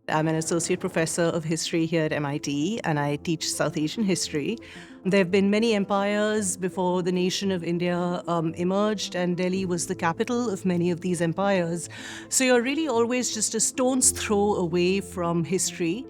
I'm an associate professor of history here at MIT, and I teach South Asian history. There have been many empires before the nation of India emerged, and Delhi was the capital of many of these empires. So you're really always just a stone's throw away from history.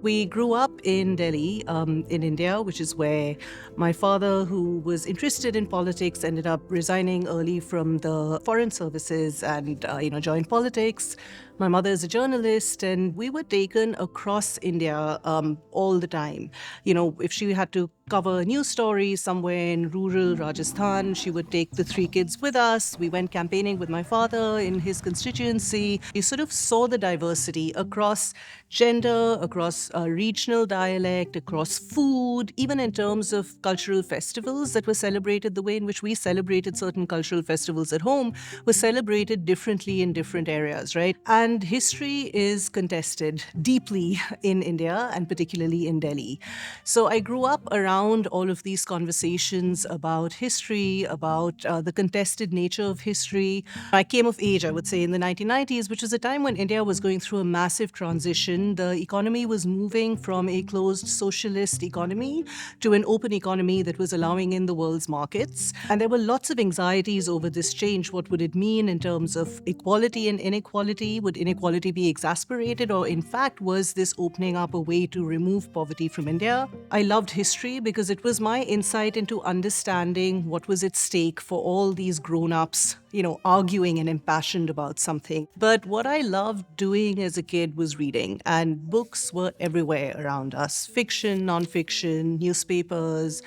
We grew up in Delhi, in India, which is where my father, who was interested in politics, ended up resigning early from the foreign services and, joined politics. My mother is a journalist, and we were taken across India all the time. If she had to cover a news story somewhere in rural Rajasthan, she would take the three kids with us. We went campaigning with my father in his constituency. We sort of saw the diversity across gender, across regional dialect, across food, even in terms of cultural festivals that were celebrated. The way in which we celebrated certain cultural festivals at home was celebrated differently in different areas, right? And history is contested deeply in India and particularly in Delhi. So I grew up around all of these conversations about history, about the contested nature of history. I came of age, I would say, in the 1990s, which was a time when India was going through a massive transition. The economy was moving from a closed socialist economy to an open economy that was allowing in the world's markets. And there were lots of anxieties over this change. What would it mean in terms of equality and inequality? Would inequality be exacerbated? Or, in fact, was this opening up a way to remove poverty from India? I loved history because it was my insight into understanding what was at stake for all these grown ups, arguing and impassioned about something. But what I loved doing as a kid was reading, and books were everywhere around us: fiction, nonfiction, newspapers.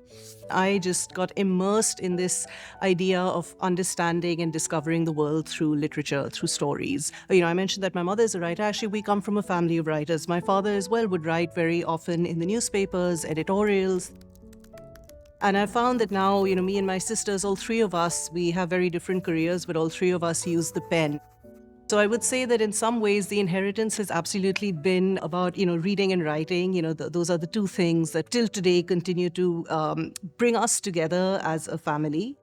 I just got immersed in this idea of understanding and discovering the world through literature, through stories. I mentioned that my mother is a writer. Actually, we come from a family of writers. My father as well would write very often in the newspapers, editorials. And I found that now, me and my sisters, all three of us, we have very different careers, but all three of us use the pen. So I would say that in some ways, the inheritance has absolutely been about, reading and writing. Those are the two things that till today continue to bring us together as a family.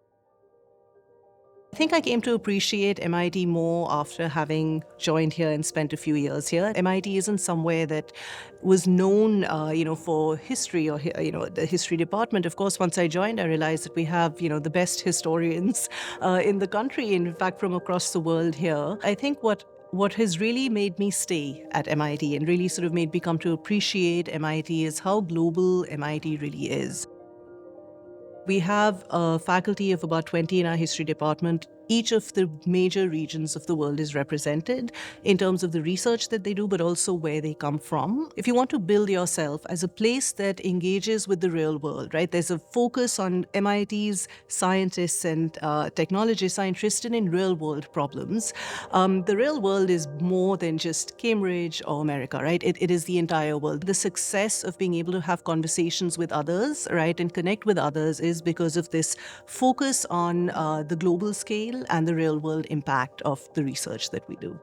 I think I came to appreciate MIT more after having joined here and spent a few years here. MIT isn't somewhere that was known, for history or, the history department. Of course, once I joined, I realized that we have, the best historians in the country, in fact, from across the world here. I think what has really made me stay at MIT and really sort of made me come to appreciate MIT is how global MIT really is. We have a faculty of about 20 in our history department. Each of the major regions of the world is represented in terms of the research that they do, but also where they come from. If you want to build yourself as a place that engages with the real world, right? There's a focus on MIT's scientists and technologists are interested in real world problems. The real world is more than just Cambridge or America, right? It is the entire world. The success of being able to have conversations with others, right, and connect with others is because of this focus on the global scale and the real world impact of the research that we do.